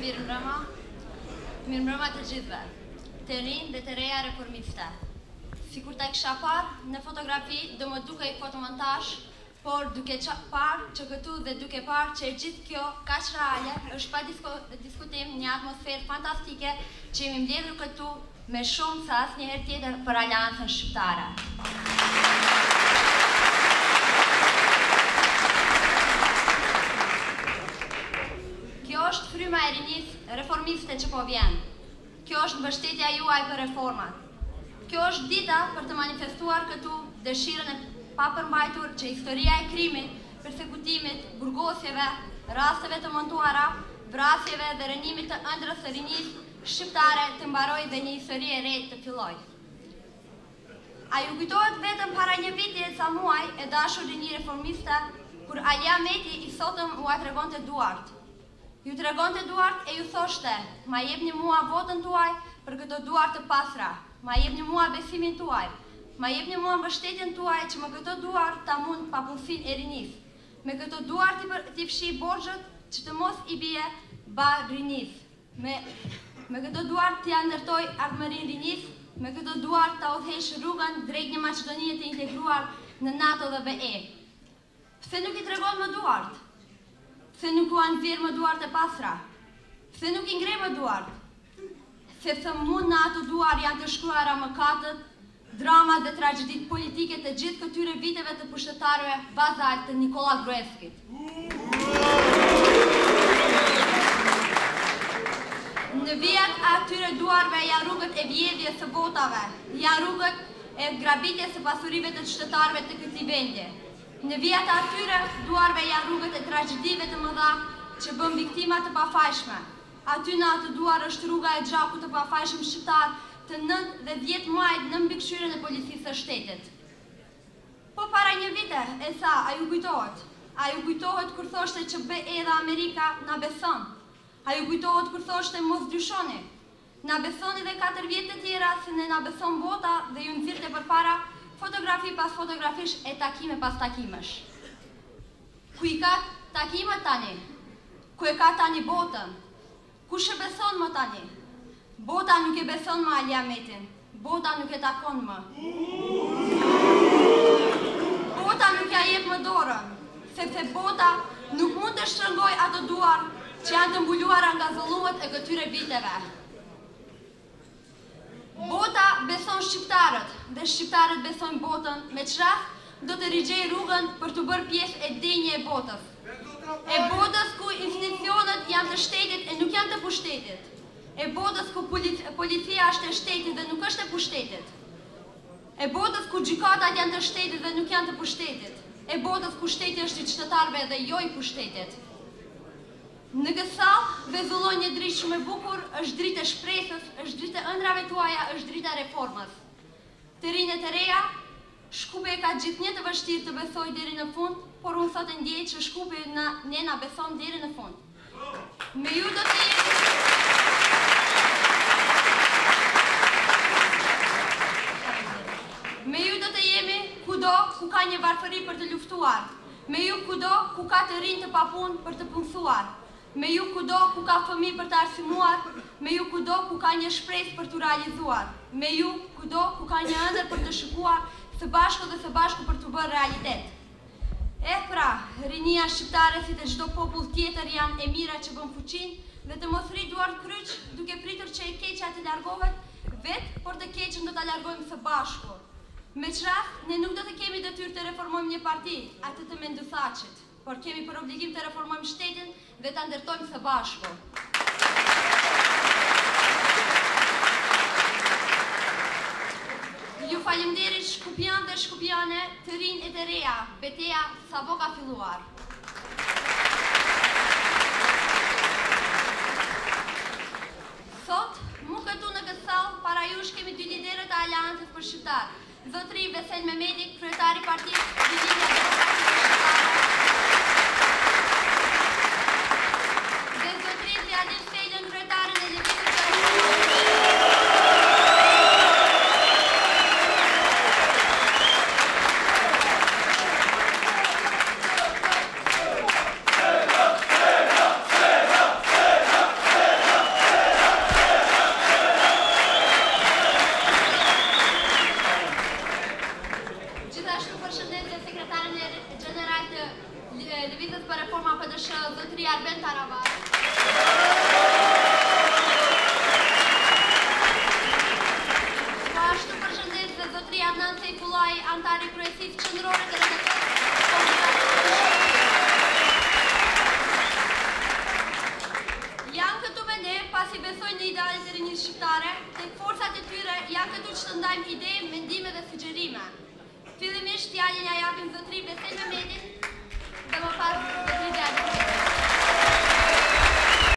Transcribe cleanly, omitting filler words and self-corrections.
Mirëmbrëma të gjithëve, të rinj dhe të reja reformiste. Sikur ta kisha parë në fotografi, do më dukej fotomontazh, por duke parë që këtu dhe duke parë që gjithë kjo kaq reale është pa diskutim një atmosferë fantastike që jemi mbledhur këtu me shumë sa asnjëherë tjetër për Aleancën Shqiptare. Kjo është fryma e rinisë reformiste që po vjen. Kjo është mbështetja juaj për reformat. Kjo është dita për të manifestuar këtu dëshirën e papërmbajtur që historia e krimit, persekutimit, burgosjeve, rasteve të montuara, vrasjeve dhe rënimit të ëndrës së rinisë shqiptare të mbaroj dhe një histori e re të filloj. A ju kujtohet vetëm para një viti e ca muaj e dashur rini reformiste, kur Alia Meti i sotëm u tregonte duart. Ju tregonte duart e ju thoshte, ma jepni mua votën tuaj për këto duart të pasra, ma jepni mua besimin tuaj, ma jepni mua mbështetjen tuaj që me këto duart ta mund papunësinë e rinisë, me këto duart t'i fshi borxhët që të mos i bie ba rinisë, me këto duart t'ia ndërtoj ardhmërinë rinisë, me këto duart ta udhëhesh rrugën drejt një Maqedonie të integruar në NATO dhe BE. Pse nuk i tregon më duart? Se nuk u anëzirë më duart e pasra, se nuk i ngre më duart, sepse mund në ato duar janë të shkruara mëkatët, dramat dhe tragjedit politike të gjithë këtyre viteve të pushtetarëve bazalt të Nikola Gruevskit. Në vijat atyre duarve janë rrugët e vjedhjes së votave, janë rrugët e grabitjes së pasurive të qytetarëve të këtij vendi. Në vijat atyre duarve janë rrugët e tragjedive të mëdha që bën viktima të pafajshme. Aty në atë duar është rruga e gjakut të pafajshëm shqiptar të 9 dhe 10 muajt në mbikëqyrjen e policisë së shtetit. Po para një vite, e sa, a ju kujtohet? A ju kujtohet kur thoshte që BE dhe Amerika na beson? A ju kujtohet kur thoshte mos dyshoni? Na besoni dhe 4 vjet të tjera se ne na beson bota dhe ju nxirrte përpara fotografi pas fotografish e takime pas takimesh. Ku i ka takimet tani? Ku e ka tani botën? Kush e beson më tani? Bota nuk e beson më Alia Metin. Bota nuk e takon më. Bota nuk ja jep më dorën, sepse bota nuk mund të shtrëngoj ato duar që janë të mbuluara nga zullumet e këtyre viteve. Bota beson shqiptarët dhe shqiptarët besojnë botën, me çfarë do të rigjej rrugën për të bërë pjesë e denjë e botës. E botës ku institucionet janë të shtetit e nuk janë të pushtetit. E botës ku policia është e shtetit dhe nuk është e pushtetit. E botës ku gjykatat janë të shtetit dhe nuk janë të pushtetit. E botës ku shteti është i qytetarëve dhe jo i pushtetit. Në Gësallë vezullon një dritë shumë e bukur, është dritë e shpresës, është dritë e ëndrave tuaja, është dritë e reformës. Të rinj e të reja, Shkupi ka gjithnjë të vështirë të besoj deri në fund, por unë sot e ndjej që Shkupi ne na beson deri në fund. Me ju do të jemi kudo ku ka një varfëri për të luftuar, me ju kudo ku ka të rinj të papunë për të punësuar, me ju kudo ku ka fëmijë për të arsimuar, me ju kudo ku ka një shpresë për të realizuar, me ju kudo ku ka një ëndër për të shikuar së bashku dhe së bashku për të bërë realitet. Pra, rinia shqiptare si të çdo popull tjetër janë e mira që bën fuqinë dhe të mos rri duart kryq duke pritur që e keqja të largohet vetë, por të keqen do ta largojmë së bashku. Me çfarë, ne nuk do të kemi detyrë të reformojmë një parti, atë të Mendusaqit, por kemi për obligim të reformojmë shtetin dhe ta ndërtojmë së bashku. Ju faleminderit shkupian dhe shkupiane, të rinj e të reja, betejë sapo ka filluar. Sot, mu këtu në Gësallë, para jush kemi 2 liderët e Aleancës për Shqiptar. Zotri Besen Mehmeti, kryetari i Partisë Lidhja Demokratike Shqiptare. Dhe zotri Zjadin Sejlën, kryetarin e Lëvizjes së Reformës. Lëvizjes për Reforma PDSH, zotëri Arben Taravar. Po ashtu përshëndes dhe zotëri Adnan Sejfullaj, antari kryesisë qendrore të Janë këtu me ne pasi besojnë në idealet e rinjisë shqiptare, tek forcat e tyre janë këtu që të ndajmë ide, mendime dhe sugjerime. Fillimisht fjalën ja japim zotëri Besel Mehmetit dhe më pas zotëri Dervish.